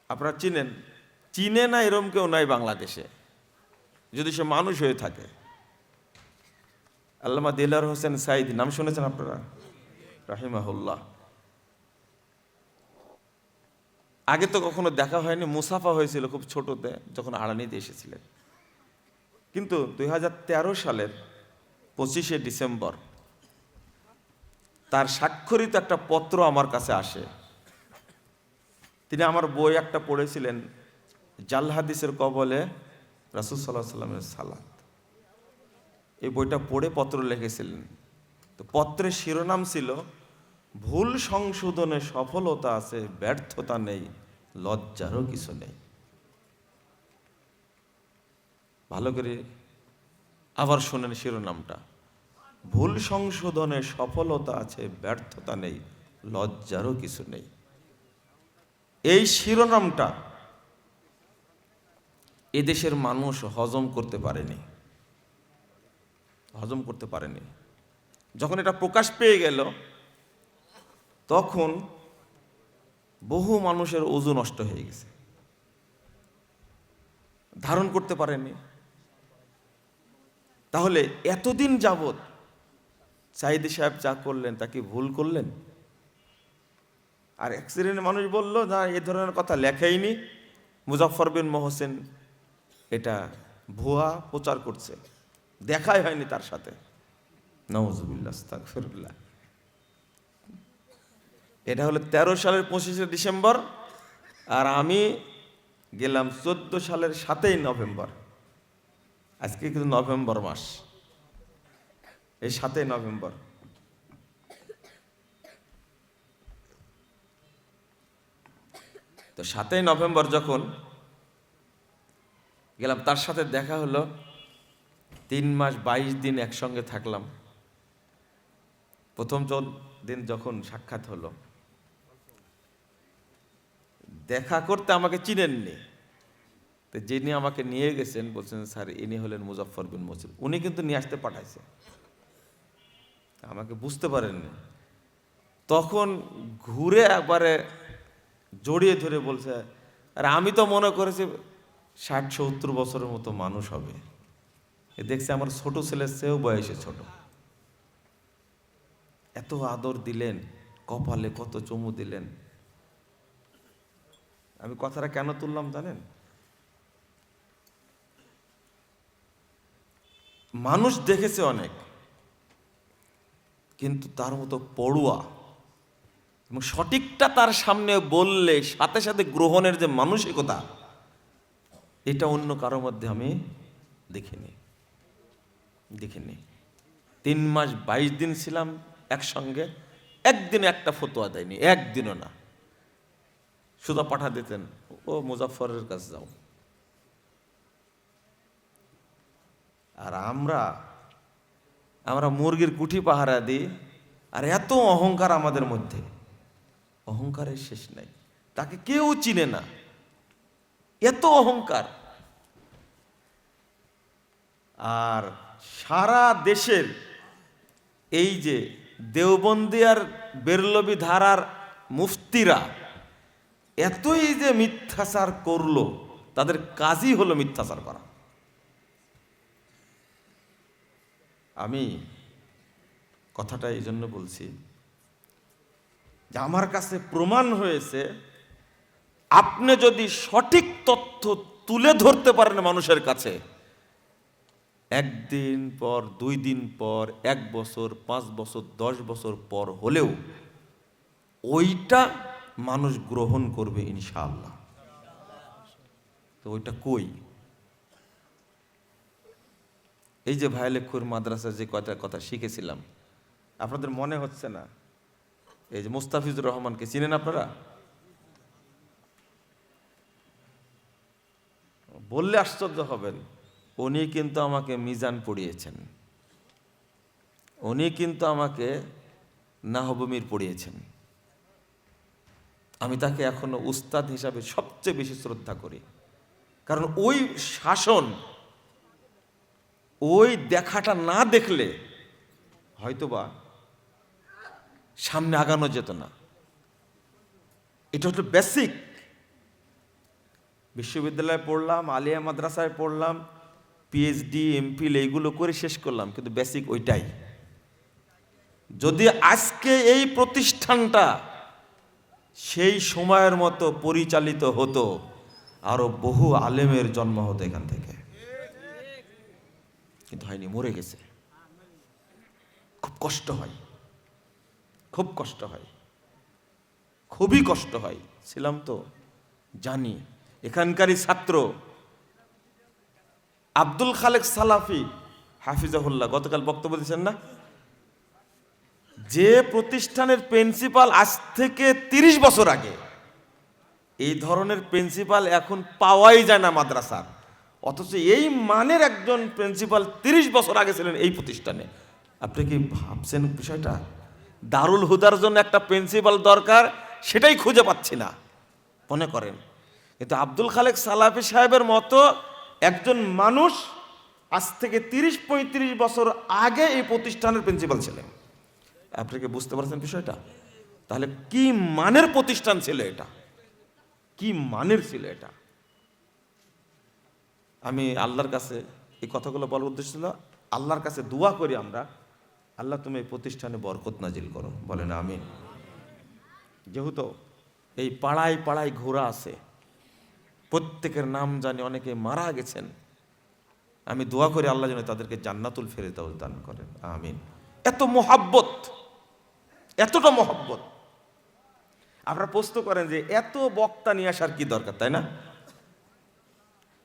আপনারা চিনেন? চিনে না এরম কেউ নাই বাংলাদেশে, যদি সে মানুষ হয়ে থাকে। আল্লামা দেলাওয়ার হোসেন সাঈদী নাম শুনেছেন আপনারা? রাহিমাহুল্লাহ। আগে তো কখনো দেখা হয়নি, মুসাফা হয়েছিল খুব ছোটতে যখন আড়ানিতে এসেছিলেন। কিন্তু 2013 সালের 25শে ডিসেম্বর তার স্বাক্ষরিত একটা পত্র আমার কাছে আসে। তিনি আমার বই একটা পড়েছিলেন, জাল হাদিসের কবলে রাসূল সাল্লাল্লাহু আলাইহি সাল্লামের সালাত। এই বইটা পড়ে পত্র লিখেছিলেন। তো পত্রের শিরোনাম ছিল, ভুল সংশোধনে সফলতা আছে, ব্যর্থতা নেই, লজ্জারও কিছু নেই। ভালো করে আবার শোনেন শিরোনামটা, ভুল সংশোধনে সফলতা আছে, ব্যর্থতা নেই, লজ্জারও কিছু নেই। এই শিরোনামটা এদেশের মানুষ হজম করতে পারেনি। যখন এটা প্রকাশ পেয়ে গেল, তখন বহু মানুষের ওযু নষ্ট হয়ে গেছে, ধারণ করতে পারেনি। তাহলে এতদিন যাবৎ সাঈদী সাহেব যা করলেন তা কি ভুল করলেন? আর অ্যাক্সিডেন্ট মানুষ বলল না, এ ধরনের কথা লেখাইনি, মুজাফফর বিন মহসিন এটা ভুয়া প্রচার করছে, দেখাই হয়নি তার সাথে। নাউযুবিল্লাহ, আস্তাগফিরুল্লাহ। এটা হলো 13 সালের 25শে ডিসেম্বর, আর আমি গেলাম 14 সালের 7ই নভেম্বর। আজকে কিন্তু নভেম্বর মাস, এই 7ই নভেম্বর। তো 7ই নভেম্বর যখন গেলাম, তার সাথে দেখা হলো। 3 মাস 22 দিন একসঙ্গে থাকলাম। প্রথম দিন যখন সাক্ষাৎ হলো, দেখা করতে আমাকে চিনেননি, তো যিনি আমাকে নিয়ে গেছেন বলছেন, স্যার ইনি হলেন মুজাফফর বিন মহসিন। উনি কিন্তু নিয়ে আসতে পাঠাইছে, আমাকে বুঝতে পারেননি। তখন ঘুরে একবারে জড়িয়ে ধরে বলছে, আর আমি তো মনে করেছি 60-70 বছরের মতো মানুষ হবে, এ দেখছি আমার ছোট ছেলের চেয়েও বয়সে ছোট। এত আদর দিলেন, কপালে কত চুমু দিলেন। আমি কথাটা কেন তুললাম জানেন? মানুষ দেখেছে অনেক, কিন্তু তার মতো পড়ুয়া এবং সঠিকটা তার সামনে বললে সাথে সাথে গ্রহণের যে মানসিকতা, এটা অন্য কারোর মধ্যে আমি দেখিনি। 3 মাস 22 দিন ছিলাম একসঙ্গে, একদিনে একটা ফতোয়া দেয়নি, একদিনও না। সুদা পাঠা দিতেন, ও মুজাফফরের কাছে যাও। আর আমরা মুরগির কুঠি পাহারা দিই, আর এত অহংকার আমাদের মধ্যে, অহংকারের শেষ নাই। তাকে কেউ চিনে না, এত অহংকার। আর সারা দেশের এই যে দেওবন্দি আর বেরলভী ধারার মুফতিরা এতই যে মিথ্যাচার করলো, তাদের কাজই হলো মিথ্যাচার করা। আমি কথাটা এই জন্য বলছি যে আমার কাছে প্রমাণ হয়েছে, আপনি যদি সঠিক তথ্য তুলে ধরতে পারেন মানুষের কাছে, 1 দিন পর, 2 দিন পর, 1 বছর, 5 বছর, 10 বছর পর হলেও ওইটা মানুষ গ্রহণ করবে ইনশাআল্লাহ। তো ওইটা কই? এই যে ভাইলেখুর মাদ্রাসা যে কথা শিখেছিলাম, আপনাদের মনে হচ্ছে না? এই যে মুস্তাফিজুর রহমানকে চিনেন আপনারা? বললে আশ্চর্য হবেন, উনি কিন্তু আমাকে মিজান পড়িয়েছেন, উনি কিন্তু আমাকে নাহবমির পড়িয়েছেন। আমি তাকে এখনো উস্তাদ হিসাবে সবচেয়ে বেশি শ্রদ্ধা করি, কারণ ওই শাসন, ওই দেখাটা না দেখলে হয়তোবা সামনে আগানো যেত না। এটা হচ্ছে বেসিক। বিশ্ববিদ্যালয়ে পড়লাম, আলিয়া মাদ্রাসায় পড়লাম, পিএইচডি এমফিল এইগুলো করে শেষ করলাম, কিন্তু বেসিক ওইটাই। যদি আজকে এই প্রতিষ্ঠানটা সেই সময়ের মতো পরিচালিত হতো, আরো বহু আলেমের জন্ম হতো এখান থেকে, কিন্তু হয়নি, মরে গেছে। খুব কষ্ট হয়, খুব কষ্ট হয়, খুবই কষ্ট হয়। ছিলাম তো, জানি। এখানকারই ছাত্র আব্দুল খালেক সালাফি হাফিজাহুল্লাহ গতকাল বক্তব্য দিয়েছেন না, যে প্রতিষ্ঠানের প্রিন্সিপাল আজ থেকে 30 বছর আগে, এই ধরনের প্রিন্সিপাল এখন পাওয়াই যায় না মাদ্রাসার, অথচ এই মানের একজন প্রিন্সিপাল 30 বছর আগে ছিলেন এই প্রতিষ্ঠানে। আপনি কি ভাবছেন বিষয়টা? দারুল হুদার জন্য একটা প্রিন্সিপাল দরকার, সেটাই খুঁজে পাচ্ছি না মনে করেন। কিন্তু আব্দুল খালেক সালাফি সাহেবের মতো একজন মানুষ আজ থেকে 30-35 বছর আগে এই প্রতিষ্ঠানের প্রিন্সিপাল ছিলেন। আপনি কি বুঝতে পারছেন বিষয়টা? তাহলে কি মানের প্রতিষ্ঠান ছিল এটা, কি মানের ছিল এটা। আমি আল্লাহর কাছে এই কথাগুলো বলার উদ্দেশ্য ছিল, আল্লাহর কাছে দোয়া করি আমরা, আল্লাহ তুমি এই প্রতিষ্ঠানে বরকত নাজিল করো, বলেন আমিন। যেহেতু এই পাড়ায় পাড়ায় ঘোরা আছে, প্রত্যেকের নাম জানি, অনেকে মারা গেছেন, আমি দোয়া করি আল্লাহ যেন তাদেরকে জান্নাতুল ফেরেদাউস দান করেন, আমিন। এত মোহাব্বত, এতটা মোহাব্বত। আপনারা প্রশ্ন করেন যে এত বক্তা নিয়ে আসার কি দরকার, তাই না?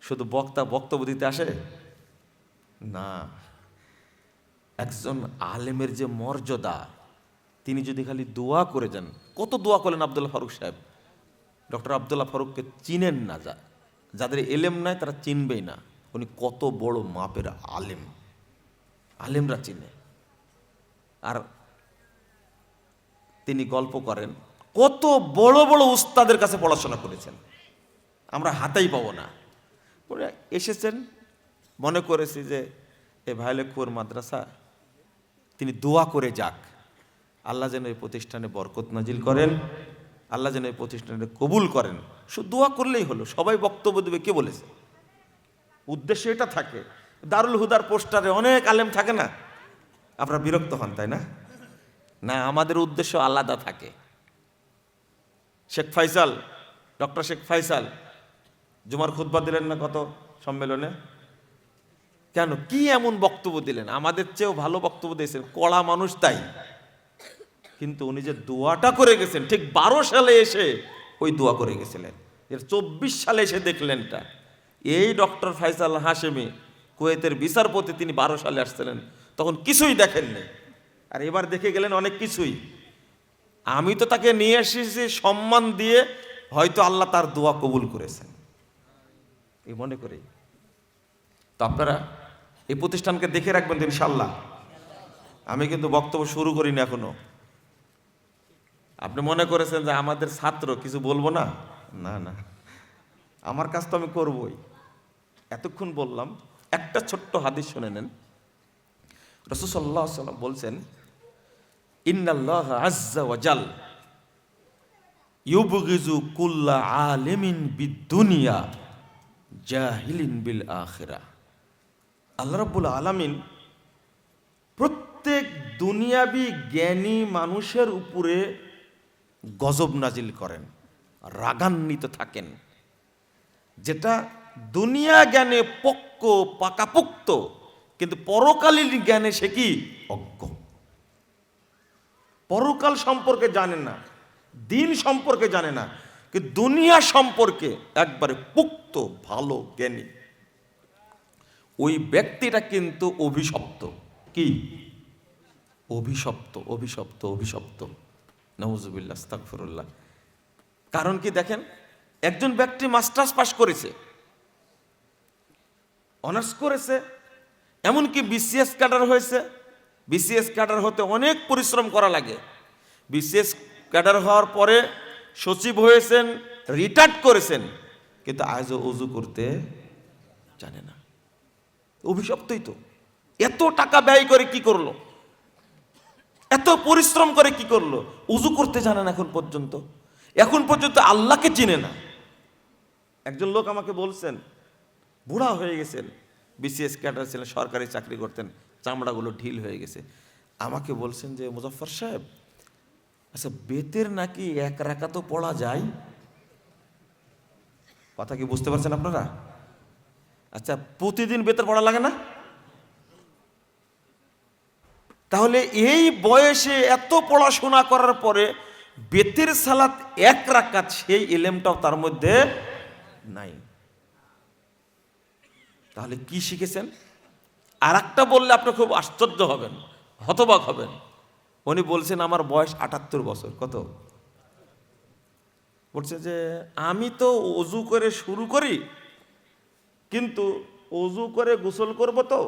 শুধু বক্তা বক্তব্য দিতে আসে না, একজন আলেমের যে মর্যাদা, তিনি যদি খালি দোয়া করে যান। কত দোয়া করলেন আব্দুল্লাহ ফারুক সাহেব। ডক্টর আব্দুল্লাহ ফারুককে চিনেন না, যাদের এলেম নাই তারা চিনবেই না, উনি কত বড় মাপের আলেম, আলেমরা চিনে। আর তিনি গল্প করেন কত বড় বড় উস্তাদের কাছে পড়াশোনা করেছেন, আমরা হাতেই পাবো না। পরে এসেছেন, মনে করেছি যে এ ভাইলেকুর মাদ্রাসা, তিনি দোয়া করে যাক, আল্লাহ যেন এই প্রতিষ্ঠানে বরকত নাজিল করেন, আল্লাহ যেন এই প্রতিষ্ঠানে কবুল করেন। শুধু দোয়া করলেই হলো, সবাই বক্তব্য দেবে, কে বলেছে? উদ্দেশ্য এটা থাকে। দারুল হুদার পোস্টারে অনেক আলেম থাকে না, আপনারা বিরক্ত হন তাই না? না, আমাদের উদ্দেশ্য আলাদা থাকে। শেখ ফাইসাল, ডক্টর শেখ ফাইসাল জুমার খুতবা দিলেন না কত সম্মেলনে? কেন, কি এমন বক্তব্য দিলেন? আমাদের চেয়েও ভালো বক্তব্য দিয়েছেন, কড়া মানুষ তাই, কিন্তু উনি যে দোয়াটা করে গেছেন, ঠিক 12 সালে এসে ওই দোয়া করে গেছিলেন, এর 24 সালে এসে দেখলেন এটা। এই ডক্টর ফাইসাল হাশেমি কুয়েতের বিচারপতি, তিনি 12 সালে আসছিলেন, তখন কিছুই দেখেননি, আর এবার দেখে গেলেন অনেক কিছুই। আমি তো তাকে নিয়ে এসেছি সম্মান দিয়ে, হয়তো আল্লাহ তার দোয়া কবুল করেছেন এই মনে করি। তো আপনারা এই প্রতিষ্ঠানকে দেখে রাখবেন ইনশাআল্লাহ। আমি কিন্তু বক্তব্য শুরু করিনি এখনো। আপনি মনে করেছেন যে আমাদের ছাত্র, কিছু বলবো না? না না, আমার কাজ তো আমি করবই। এতক্ষণ বললাম, একটা ছোট্ট হাদিস শুনে নেন। রাসূল সাল্লাল্লাহু আলাইহি ওয়াসাল্লাম বলছেন, ইন্নাল্লাহ আযজা ওয়া জাল ইউবগিজু কুল্লা আলিমিন বিদ-দুনিয়া জাহিলিন বিল আখিরাহ। আল্লাহ রাব্বুল আলামিন প্রত্যেক দুনিয়াবি জ্ঞানী মানুষের উপরে গজব নাজিল করেন, রাগান্বিত থাকেন, যেটা দুনিয়া জ্ঞানে পক্ক পাকাপোক্ত, কিন্তু পরকালীন জ্ঞানে সে কি অজ্ঞ। পরকাল সম্পর্কে জানে না, দিন সম্পর্কে জানে না, কিন্তু দুনিয়া সম্পর্কে একবারে পুক্ত ভালো জ্ঞানী। ওই ব্যক্তিটা কিন্তু অভিশপ্ত। কি? অভিশপ্ত, অভিশপ্ত, অভিশপ্ত। নাউজুবিল্লাহ, আস্তাগফিরুল্লাহ। কারণ কি দেখেন, একজন ব্যক্তি মাস্টার্স পাস করেছে, অনার্স করেছে, এমনকি বিসিএস ক্যাডার হয়েছে। বিসিএস ক্যাডার হতে অনেক পরিশ্রম করা লাগে। বিসিএস ক্যাডার হওয়ার পরে সচিব হয়েছেন, রিটায়ার্ড করেছেন, কিন্তু আজও ওযু করতে জানে না। অভিশপ্তই তো। এত টাকা ব্যয় করে কি করলো, এত পরিশ্রম করে কি করলো, ওযু করতে জানে না এখন পর্যন্ত। এখন পর্যন্ত আল্লাহকে চিনে না। একজন লোক আমাকে বলছেন, বুড়া হয়ে গেছেন, বিসিএস ক্যাডার ছিলেন, সরকারি চাকরি করতেন, চামড়াগুলো ঢিল হয়ে গেছে। আমাকে বলছেন যে মুজাফফর সাহেব, আচ্ছা বেতের নাকি এক রাকাতও পড়া যায়? কথা কি বুঝতে পারছেন আপনারা? আচ্ছা প্রতিদিন বেতের পড়া লাগে না? তাহলে এই বয়সে এত পড়াশোনা করার পরে বেতের সালাত এক রাকাত, সেই ইলমটাও তার মধ্যে নাই। তাহলে কি শিখেছেন? আর একটা বললে আপনি খুব আশ্চর্য হবেন, হতবাক হবেন। উনি বলছেন আমার বয়স ৭৮ বছর। কত? বলছে যে আমি তো অজু করে শুরু করি, কিন্তু অজু করে গোসল করব, তো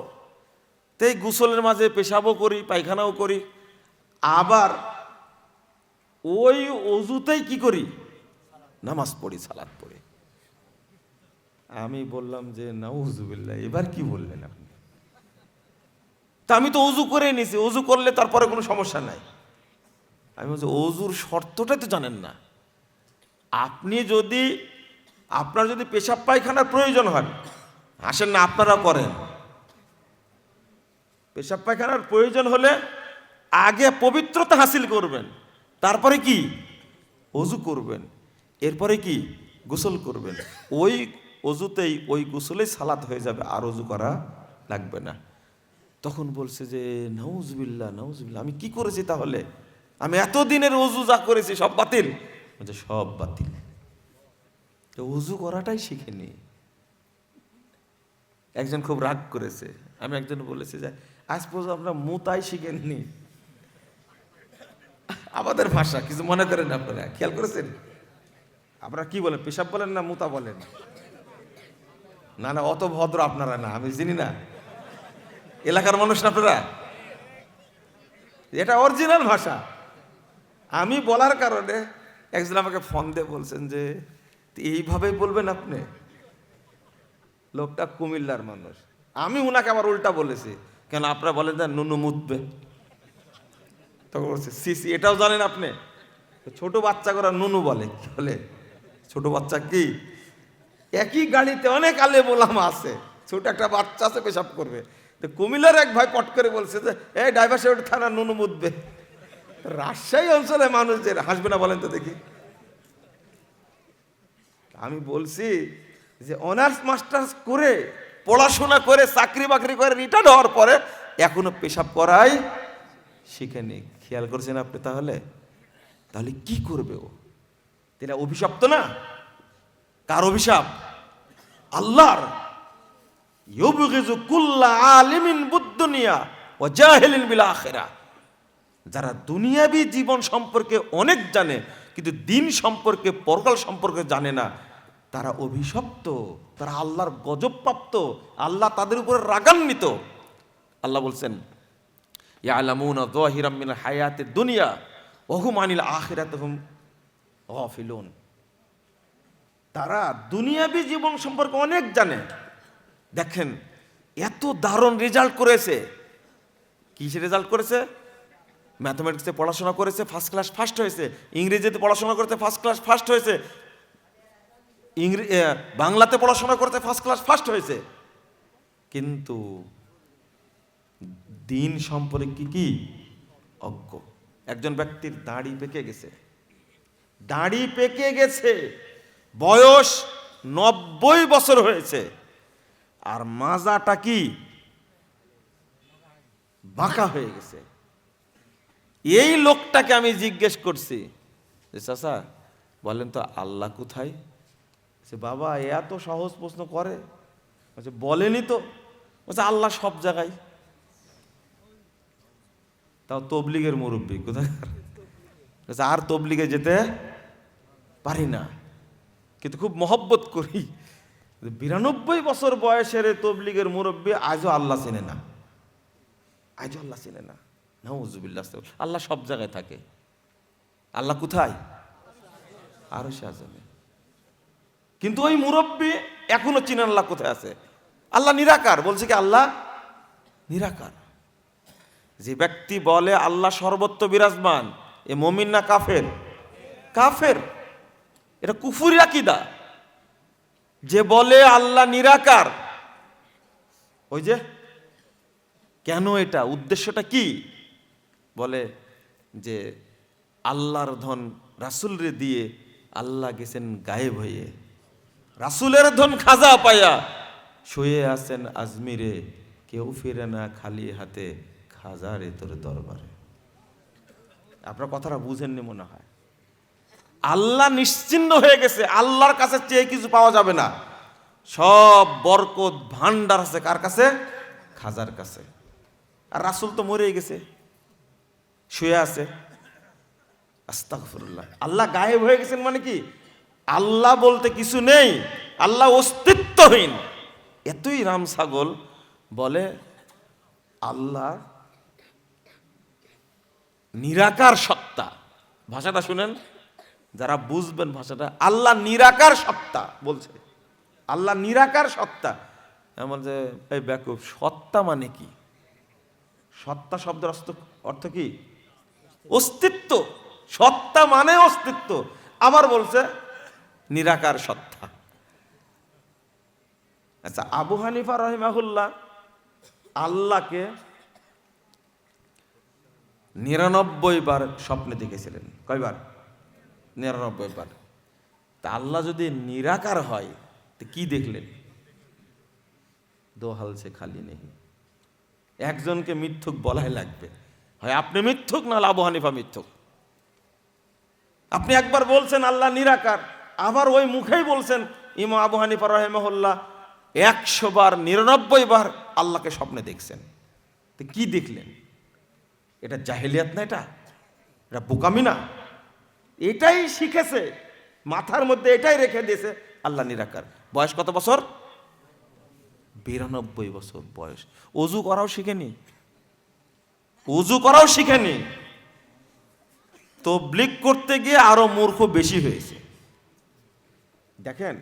তাই গোসলের মাঝে পেশাবও করি, পায়খানাও করি, আবার ওই অজুতেই কি করি, নামাজ পড়ি, সালাত পড়ি। আমি বললাম যে নাউজুবিল্লাহ, এবার কি বললেন আপনি? তা আমি তো অজু করে নিছি, অজু করলে তারপরে কোনো সমস্যা নাই। আমি বলছি অজুর শর্তটাই তো জানেন না আপনি। আপনার যদি পেশাব পায়খানার প্রয়োজন হয়, আসেন না আপনারা করেন, পেশাব পায়খানার প্রয়োজন হলে আগে পবিত্রতা হাসিল করবেন, তারপরে কি অজু করবেন, এরপরে কি গোসল করবেন। ওই অজুতেই, ওই গোসলেই সালাত হয়ে যাবে, আর অজু করা লাগবে না। তখন বলছে যে নাউজুবিল্লাহ, নাউজুবিল্লাহ, আমি কি করেছি তাহলে? আমি এতদিনের অজু যা করেছি সব বাতিল? বলছে সব বাতিল। তো অজু করাটাই শিখেনি। একজন খুব রাগ করেছে। আমি একজন বলেছি যে আজ পর্যন্ত আপনারা মুতাই শিখেননি। আমাদের ভাষা কিছু মনে করেন আপনারা, খেয়াল করেছেন? আপনারা কি বলেন, পেশাব বলেন না মুতা বলেন? না না, অত ভদ্র আপনারা না, আমি চিনি না, এলাকার মানুষ না আপনারা। এটা অরিজিনাল ভাষা। আমি বলার কারণে একজন আমাকে ফোন দিয়ে বলছেন যে এইভাবেই বলবেন আপনি? লোকটা কুমিল্লার মানুষ। আমি উনাকে আবার উল্টা বলেছি, কেন আপনারা বলেন যে নুনু মুতবে। তখন বলছে সিসি, এটাও জানেন আপনি? ছোট বাচ্চা করে নুনু বলে। কি বলে? ছোট বাচ্চা কি? একই গাড়িতে অনেক আলে বোলামা আছে, ছোট একটা বাচ্চা আছে পেশাব করবে। তো কুমিল্লার এক ভাই পট করে বলছে যে এই ড্রাইভার সাহেব থানা নুনু মুতবে। রাজশাহী অঞ্চলে মানুষ যে হাসবে না বলেন তো দেখি? আমি বলছি যে অনার্স মাস্টার্স করে, পড়াশোনা করে, চাকরি বাকরি করে রিটায়ার্ড হওয়ার পরে এখনো পেশাব করাই শিখেনি। খেয়াল করছেন আপনি? তাহলে কি করবে ও? এটা অভিশপ্ত না? কার অভিশাপ? আল্লাহর। ইউবগিযু কুল্লা আলিমিন বিদ-দুনিয়া ওয়া জাহিলিন বিল আখিরাহ। যারা দুনিয়াবী জীবন সম্পর্কে অনেক জানে কিন্তু দিন সম্পর্কে, পরকাল সম্পর্কে জানে না, তারা অভিশপ্ত, তারা আল্লাহর গজবপ্রাপ্ত, আল্লাহ তাদের উপরে রাগান্বিত। আল্লাহ বলছেন ইয়ালামুনা যাহিরাম মিনাল হায়াতিদ দুনিয়া ওয়া হুম আনিল আখিরাতি হুম গাফিলুন। তারা দুনিয়াবী জীবন সম্পর্কে অনেক জানে। দেখেন এত দারুণ রেজাল্ট করেছে। কিসে রেজাল্ট করেছে? ম্যাথমেটিক্সে পড়াশোনা করেছে, ফার্স্ট ক্লাস ফার্স্ট হয়েছে। ইংরেজিতে পড়াশোনা করতে ফার্স্ট ক্লাস ফার্স্ট হয়েছে। বাংলাতে পড়াশোনা করতে ফার্স্ট ক্লাস ফার্স্ট হয়েছে। কিন্তু দিন সম্পর্কে কি অজ্ঞ। একজন ব্যক্তির দাড়ি পেকে গেছে, দাড়ি পেকে গেছে, বয়স ৯০ বছর হয়েছে, আর মাজাটা কি বাঁকা হয়ে গেছে। এই লোকটাকে আমি জিজ্ঞেস করছি যে চাচা বলেন তো আল্লাহ কোথায়? বাবা এত সহজ প্রশ্ন করে? বলেনি তো। বলছে আল্লাহ সব জায়গায়। তাও তবলিগের মুরব্বী কোথায়? আর তবলিগে যেতে পারি না, কিন্তু খুব মহব্বত করি। ৯২ বছর বয়সের তবলিগের মুরব্বী আজও আল্লাহ চেনে না, আজও আল্লাহ চেনে না। নাউজুবিল্লাহ। আল্লাহ সব জায়গায় থাকে। আল্লাহ কোথায়? আরশে আযমে। কিন্তু ওই মুরব্বী এখনো চিনেন আল্লাহ কোথায় আছে। আল্লাহ নিরাকার, বলছে কি আল্লাহ নিরাকার। যে ব্যক্তি বলে আল্লাহ সর্বত্র বিরাজমান, এ মুমিন না কাফের? কাফের। এটা কুফরি আকীদা। যে বলে আল্লাহ নিরাকার, ওই যে কেন এটা, উদ্দেশ্যটা কি? বলে যে আল্লাহর ধন রাসূলরে দিয়ে আল্লাহ গেছেন গায়েব হয়ে, রাসূলের ধন খাজা পায়া শুয়ে আছেন আজমিরে, কেউ ফিরে না খালি হাতে খাজারে তোর দরবারে। আপনার কথাটা বুঝেননি মনে হয়। আল্লাহ নিশ্চিহ্ন হয়ে গেছে, আল্লাহর কাছে চেয়ে কিছু পাওয়া যাবে না। সব বরকত ভান্ডার আছে কার কাছে? খাজার কাছে। আর রাসূল তো মরেই গেছে, শুয়ে আছে। আস্তাগফিরুল্লাহ। আল্লাহ গায়েব হয়ে গেছেন মানে কি? আল্লাহ বলতে কিছু নেই, আল্লাহ অস্তিত্বহীন। এতই রাম ছাগল বলে আল্লাহ নিরাকার সত্তা। ভাষাটা শুনেন, যারা বুঝবেন ভাষাটা, আল্লাহ নিরাকার সত্তা বলছে, আল্লাহ নিরাকার সত্তা। এমন যে এই ব্যাকুব, সত্তা মানে কি? সত্তা শব্দের অর্থ কি? অস্তিত্ব। সত্তা মানে অস্তিত্ব। আমার বলছে নিরাকার সত্তা। আচ্ছা, আবু হানিফা রাহিমাহুল্লাহ আল্লাহকে 99 বার স্বপ্নে দেখেছিলেন। কয়বার? 99 বার। তা আল্লাহ যদি নিরাকার হয় তো কি দেখলেন? দো হাল সে খালি নেই। একজনকে মিথ্যুক বলাই লাগবে, হয় আপনি মিথ্যুক, না আবু হানিফা মিথ্যুক। আপনি একবার বলছেন আল্লাহ নিরাকার, আবার ওই মুখেই বলছেন ইমাম আবু হানিফা রাহিমাহুল্লাহ 100 বার 99 বার আল্লাহকে স্বপ্নে দেখছেন। তো কি দেখলেন? এটা জাহেলিয়াত না? এটা বোকামি না? এটাই শিখেছে মাথার মধ্যে, এটাই রেখে দিয়েছে আল্লাহ নিরাকার। বয়স কত বছর? 92 বছর বয়স। অজু করাও শিখেনি, অজু করাও শিখেনি। তাবলীগ করতে গিয়ে আরো মূর্খ বেশি হয়েছে। দেখেন,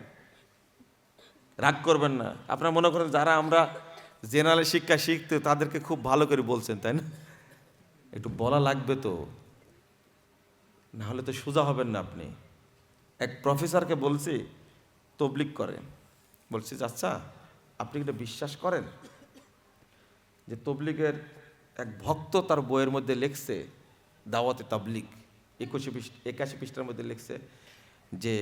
রাগ করবেন না। আপনারা মনে করেন যারা আমরা জেনারেল শিক্ষা শিখতে, তাদেরকে খুব ভালো করে বলছেন, তাই না? একটু বলা লাগবে তো, না হলে তো সোজা হবেন না আপনি। এক প্রফেসরকে বলছি তাবলীগ করে, বলছি আচ্ছা আপনি কি বিশ্বাস করেন যে তাবলীগের এক ভক্ত তার বইয়ের মধ্যে লিখছে, দাওয়াতে তাবলীগ 81 পৃষ্ঠার মধ্যে লিখছে যে